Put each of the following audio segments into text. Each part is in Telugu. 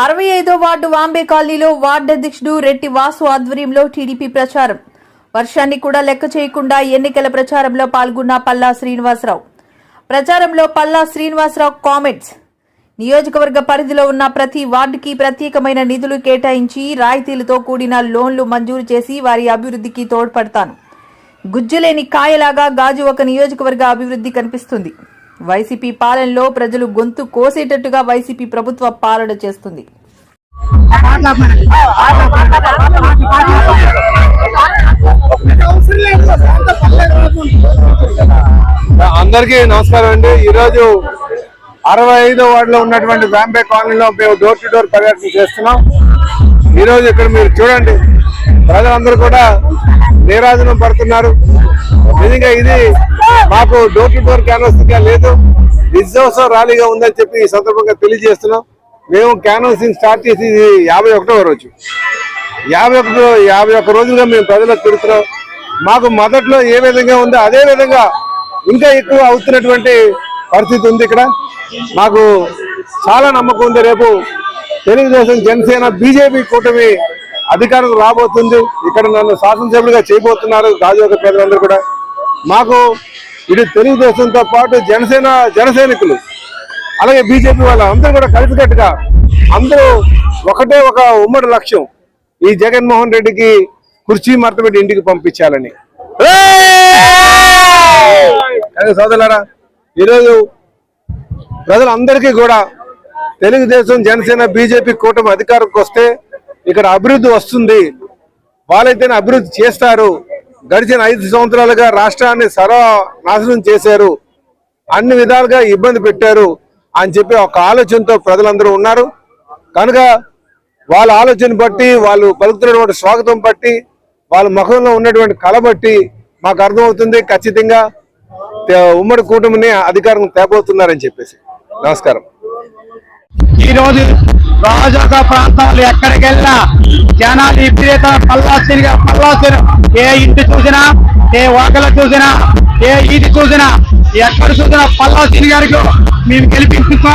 65వ వార్డు వాంబే కాలనీలో వార్డు అధ్యక్షుడు రెడ్డి వాసు ఆధ్వర్యంలో టీడీపీ ప్రచారం. వర్షాన్ని కూడా లెక్క చేయకుండా ఎన్నికల ప్రచారంలో పాల్గొన్న పల్లా శ్రీనివాసరావు. ప్రచారంలో పల్లా శ్రీనివాసరావు కామెంట్స్. నియోజకవర్గ పరిధిలో ఉన్న ప్రతి వార్డుకి ప్రత్యేకమైన నిధులు కేటాయించి రాయితీలతో కూడిన లోన్లు మంజూరు చేసి వారి అభివృద్ధికి తోడ్పడతాను. గుజ్జులేని కాయలాగా గాజు ఒక నియోజకవర్గ అభివృద్ధి కనిపిస్తుంది. వైసీపీ పాలనలో ప్రజలు గొంతు కోసేటట్టుగా వైసీపీ ప్రభుత్వ పాలన చేస్తుంది. అందరికీ నమస్కారం అండి. ఈరోజు 65వ వార్డులో ఉన్నటువంటి వాంబే కాలనీలో మేము డోర్ టు డోర్ పర్యటన చేస్తున్నాం. ఈరోజు ఇక్కడ మీరు చూడండి, ప్రజలందరూ కూడా నీరాజనం పడుతున్నారు. నిజంగా ఇది మాకు డోర్ టు డోర్ క్యాన్వాసింగ్ గా లేదు, విజయోత్సవ ర్యాలీగా ఉందని చెప్పి ఈ సందర్భంగా తెలియజేస్తున్నాం. మేము క్యాన్వాసింగ్ స్టార్ట్ చేసి 51వ రోజు, 51 రోజులుగా మేము ప్రజలకు తిరుగుతున్నాం. మాకు మొదట్లో ఏ విధంగా ఉందో అదే విధంగా ఇంకా ఎక్కువ అవుతున్నటువంటి పరిస్థితి ఉంది. ఇక్కడ మాకు చాలా నమ్మకం ఉంది. రేపు తెలుగుదేశం, జనసేన, బీజేపీ కూటమి అధికారం రాబోతుంది. ఇక్కడ నన్ను శాసనసభ్యులుగా చేయబోతున్నారు గాజువాక ప్రజలందరూ కూడా. మాకు ఇది తెలుగుదేశంతో పాటు జనసైనికులు అలాగే బీజేపీ వాళ్ళు అందరూ కూడా కలిసికట్టుగా అందరూ ఒకటే ఒక ఉమ్మడి లక్ష్యం, ఈ జగన్మోహన్ రెడ్డికి కుర్చీ మర్తబెట్టి ఇంటికి పంపించాలని. సోదరులారా, ఈరోజు ప్రజలందరికీ కూడా తెలుగుదేశం, జనసేన, బీజేపీ కూటమి అధికారంకి వస్తే ఇక్కడ అభివృద్ధి వస్తుంది, వాళ్ళైతేనే అభివృద్ధి చేస్తారు. గడిచిన 5 సంవత్సరాలుగా రాష్ట్రాన్ని సర్వనాశనం చేశారు, అన్ని విధాలుగా ఇబ్బంది పెట్టారు అని చెప్పి ఒక ఆలోచనతో ప్రజలందరూ ఉన్నారు. కనుక వాళ్ళ ఆలోచన బట్టి, వాళ్ళు పలుకుతున్నటువంటి స్వాగతం బట్టి, వాళ్ళ ముఖంలో ఉన్నటువంటి కళ బట్టి మాకు అర్థమవుతుంది ఖచ్చితంగా ఉమ్మడి కూటమిని అధికారం తేబోతున్నారని చెప్పేసి. నమస్కారం. ఈరోజు రాజాక ప్రాంతాలు ఎక్కడికి వెళ్ళినా జనాలు విపరీత పల్లాసీని ఏ ఇంటి చూసినా, ఏ వాకలు చూసినా, ఏ ఈది చూసినా, ఎక్కడ చూసినా పల్లాసీని గారికి మేము గెలిపించుకో,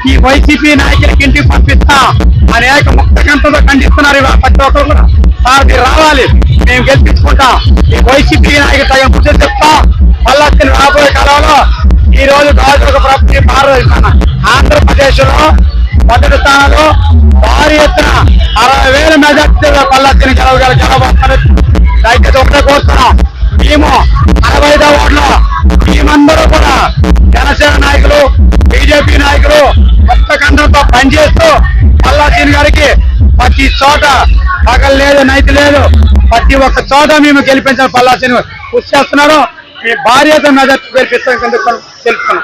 ఈ వైసీపీ నాయకులకి ఇంటికి పంపిస్తా అనేక ముక్త గంటతో ఖండిస్తున్నారు. ప్రతి ఒక్కరు కూడా అది రావాలి, మేము గెలిపించుకుంటాం. ఈ వైసీపీ నాయకులు తగిన బుద్ధి చెప్తాం. పల్లాసీని రాబోయే కాలంలో ఈ రోజు గాజువాక ప్రభుత్వం భారత ఆంధ్రప్రదేశ్ లో మొదటి స్థానంలో భారీ ఎత్తున 60,000 మెజార్టీలో పల్లాసీని గెలవబోతున్నారు. దయచేసి ఒకటే కోరుతున్నాం, మేము 65వ వార్డులో మేమందరూ కూడా జనసేన నాయకులు, బీజేపీ నాయకులు కొత్త కండంతో పనిచేస్తూ పల్లాసీని గారికి ప్రతి చోట పగలు లేదు, నైతి లేదు, ప్రతి ఒక్క చోట మేము గెలిపించాలి. పల్లాసీని కృషి చేస్తున్నారు. మీ భారీ ఎత్తున మెజార్టీ గెలిపిస్తామని తెలుపుతున్నాం.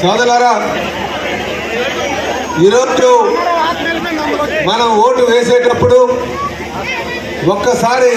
సోదరులారా, ఈరోజు మనం ఓటు వేసేటప్పుడు ఒక్కసారి